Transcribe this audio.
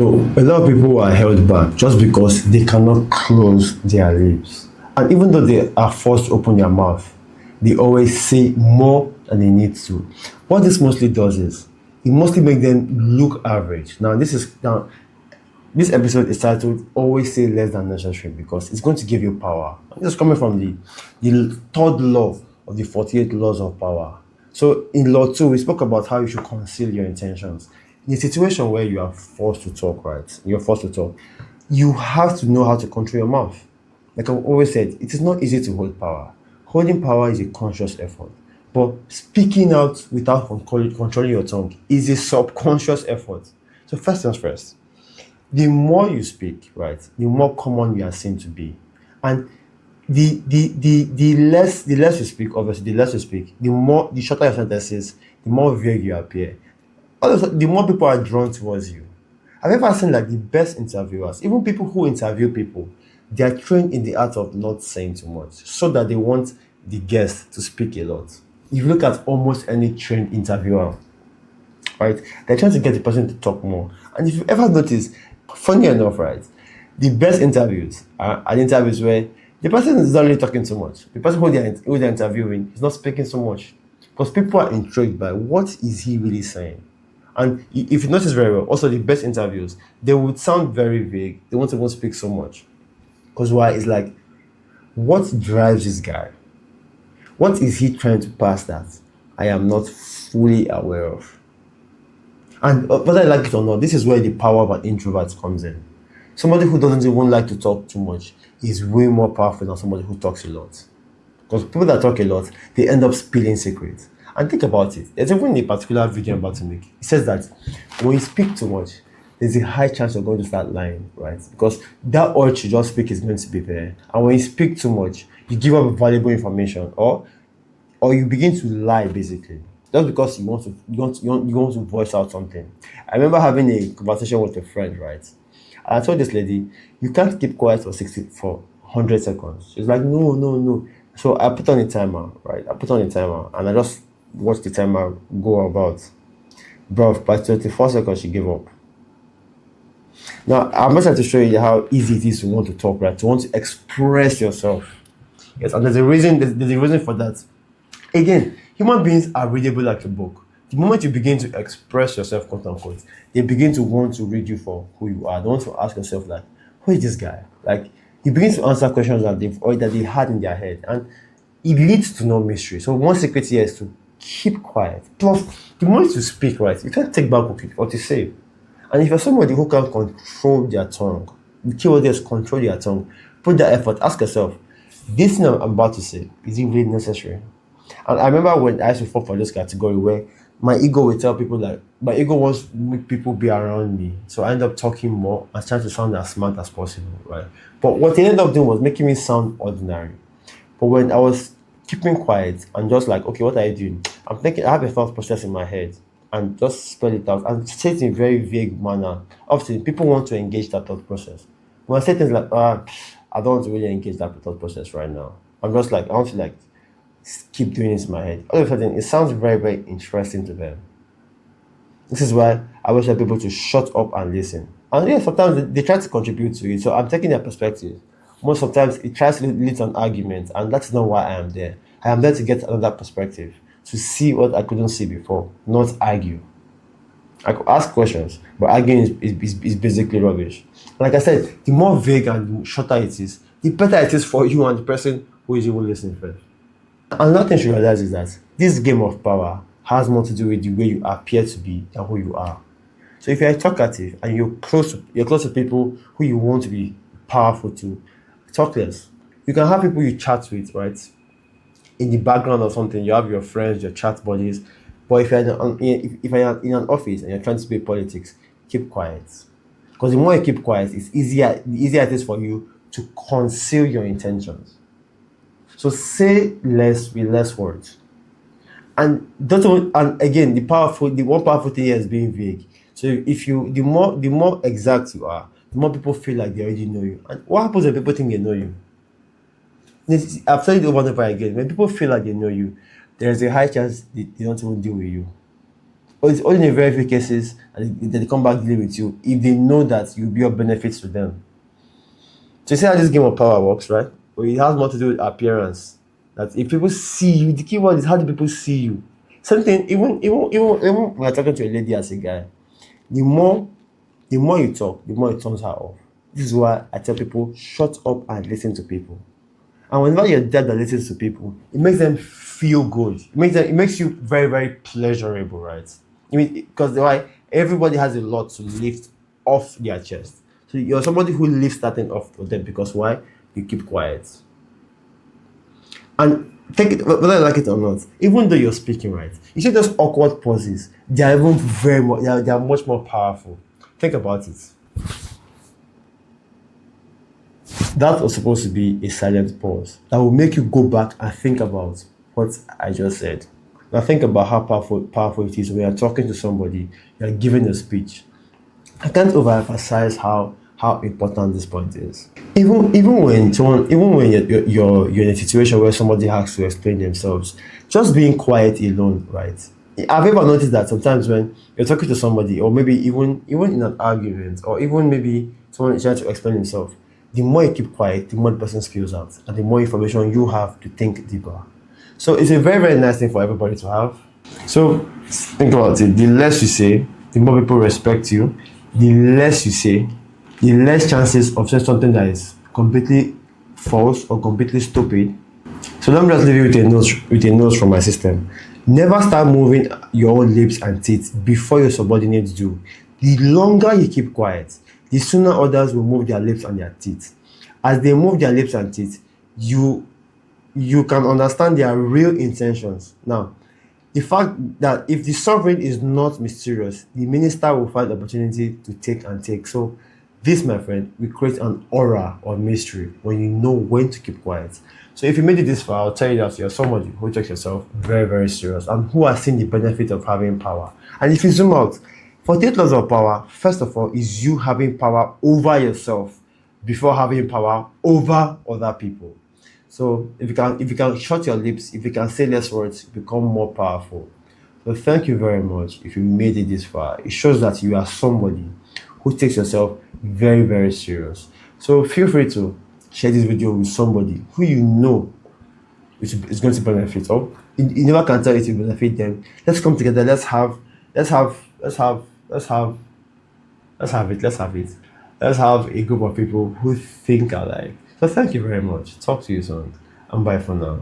So a lot of people are held back just because they cannot close their lips. And even though they are forced to open their mouth, they always say more than they need to. What this mostly does is it mostly makes them look average. Now this episode is titled Always Say Less Than Necessary because it's going to give you power. This is coming from the third law of the 48 laws of power. So in law 2, we spoke about how you should conceal your intentions. In a situation where you are forced to talk, right? You're forced to talk, you have to know how to control your mouth. Like I've always said, it is not easy to hold power. Holding power is a conscious effort. But speaking out without controlling your tongue is a subconscious effort. So first things first, the more you speak, right, the more common you are seen to be. And the less you speak, obviously, the less you speak, the shorter your sentences, the more vague you appear. Also, the more people are drawn towards you. Have you ever seen like the best interviewers, even people who interview people, they are trained in the art of not saying too much so that they want the guest to speak a lot. If you look at almost any trained interviewer, right, they're trying to get the person to talk more. And if you ever notice, funny enough, right, the best interviews are interviews where the person is not really talking too much. The person who they're interviewing is not speaking so much because people are intrigued by what is he really saying. And if you notice very well, also the best interviews, they would sound very vague. They won't even speak so much. Because why? It's like, what drives this guy? What is he trying to pass that I am not fully aware of? And whether I like it or not, this is where the power of an introvert comes in. Somebody who doesn't even like to talk too much is way more powerful than somebody who talks a lot. Because people that talk a lot, they end up spilling secrets. And think about it. There's even a particular video I'm about to make. It says that when you speak too much, there's a high chance you're going to start lying, right? Because that urge to just speak is going to be there. And when you speak too much, you give up valuable information or you begin to lie basically. Just because you want to voice out something. I remember having a conversation with a friend, right? And I told this lady, you can't keep quiet for 100 seconds. She's like, no, no, no. So I put on a timer, right? I put on a timer and I just watched the timer go about. Bro, by 24 seconds, she gave up. Now, I'm just trying to show you how easy it is to want to talk, right? To want to express yourself. Yes, and there's a reason for that. Again, human beings are readable like a book. The moment you begin to express yourself, quote unquote, they begin to want to read you for who you are. They want to ask yourself, like, who is this guy? Like, you begin to answer questions that they had in their head, and it leads to no mystery. So one secret here is to keep quiet. Plus, the moment you speak, right, you can't take back what you say. And if you're somebody who can control their tongue, the keyword is control their tongue. Put that effort. Ask yourself, this thing I'm about to say, is it really necessary? And I remember when I used to fall for this category where my ego would tell people like my ego wants to make people be around me. So I end up talking more and trying to sound as smart as possible, right? But what it ended up doing was making me sound ordinary. But when I was keeping quiet and just like, okay, what are you doing? I'm thinking I have a thought process in my head and just spell it out and say it in a very vague manner. Obviously, people want to engage that thought process. When I say things like, I don't want to really engage that thought process right now. I'm just like, I want to like keep doing this in my head. All of a sudden, it sounds very, very interesting to them. This is why I wish people to shut up and listen. And yeah, sometimes they try to contribute to it. So I'm taking their perspective. Most of the times, it tries to lead to an argument, and that's not why I am there. I am there to get another perspective, to see what I couldn't see before, not argue. I could ask questions, but arguing is basically rubbish. Like I said, the more vague and shorter it is, the better it is for you and the person who is even listening first. Another thing you realize is that this game of power has more to do with the way you appear to be than who you are. So if you're talkative and you're close to people who you want to be powerful to, talk less. You can have people you chat with, right? In the background or something, you have your friends, your chat buddies. But if you're in an office and you're trying to speak politics, keep quiet. Because the more you keep quiet, the easier it is for you to conceal your intentions. So say less with less words. And again, the one powerful thing here is being vague. So the more exact you are, the more people feel like they already know you. And what happens when people think they know you? I've said it over and over again. When people feel like they know you, there's a high chance they don't even deal with you. Or it's only in very few cases and they come back dealing with you if they know that you'll be of benefits to them. So you see how this game of power works, right? Well, it has more to do with appearance. That if people see you, the key word is how do people see you? Something even when you're talking to a lady as a guy, the more you talk, the more it turns her off. This is why I tell people shut up and listen to people. And whenever you're there that listens to people, it makes them feel good. It makes you very, very pleasurable, right? I mean, because why everybody has a lot to lift off their chest. So you're somebody who lifts that thing off for them because why? You keep quiet. And take it whether you like it or not, even though you're speaking, right? You see those awkward pauses, they are even very much they are much more powerful. Think about it. That was supposed to be a silent pause that will make you go back and think about what I just said. Now think about how powerful it is when you're talking to somebody, you're giving a speech. I can't overemphasize how important this point is. Even when you're in a situation where somebody has to explain themselves, just being quiet alone, right? I've ever noticed that sometimes when you're talking to somebody, or maybe even in an argument, or even maybe someone is trying to explain himself, the more you keep quiet, the more the person spills out, and the more information you have to think deeper. So it's a very, very nice thing for everybody to have. So think about it. The less you say, the more people respect you. The less you say, the less chances of saying something that is completely false or completely stupid. So let me just leave you with a note from my system. Never start moving your own lips and teeth before your subordinates do. The longer you keep quiet, the sooner others will move their lips and their teeth. As they move their lips and teeth, you can understand their real intentions. Now, the fact that if the sovereign is not mysterious, the minister will find the opportunity to take and take. So this, my friend, will create an aura of mystery when you know when to keep quiet. So if you made it this far, I'll tell you that you're somebody who takes yourself very, very serious and who has seen the benefit of having power. And if you zoom out, 48 laws of power, first of all, is you having power over yourself before having power over other people. So if you can shut your lips, if you can say less words, you become more powerful. So thank you very much if you made it this far. It shows that you are somebody who takes yourself very, very serious. So feel free to share this video with somebody who you know is going to benefit. Or you never can tell it will benefit them. Let's come together. Let's have it. Let's have a group of people who think alike. So thank you very much. Talk to you soon. And bye for now.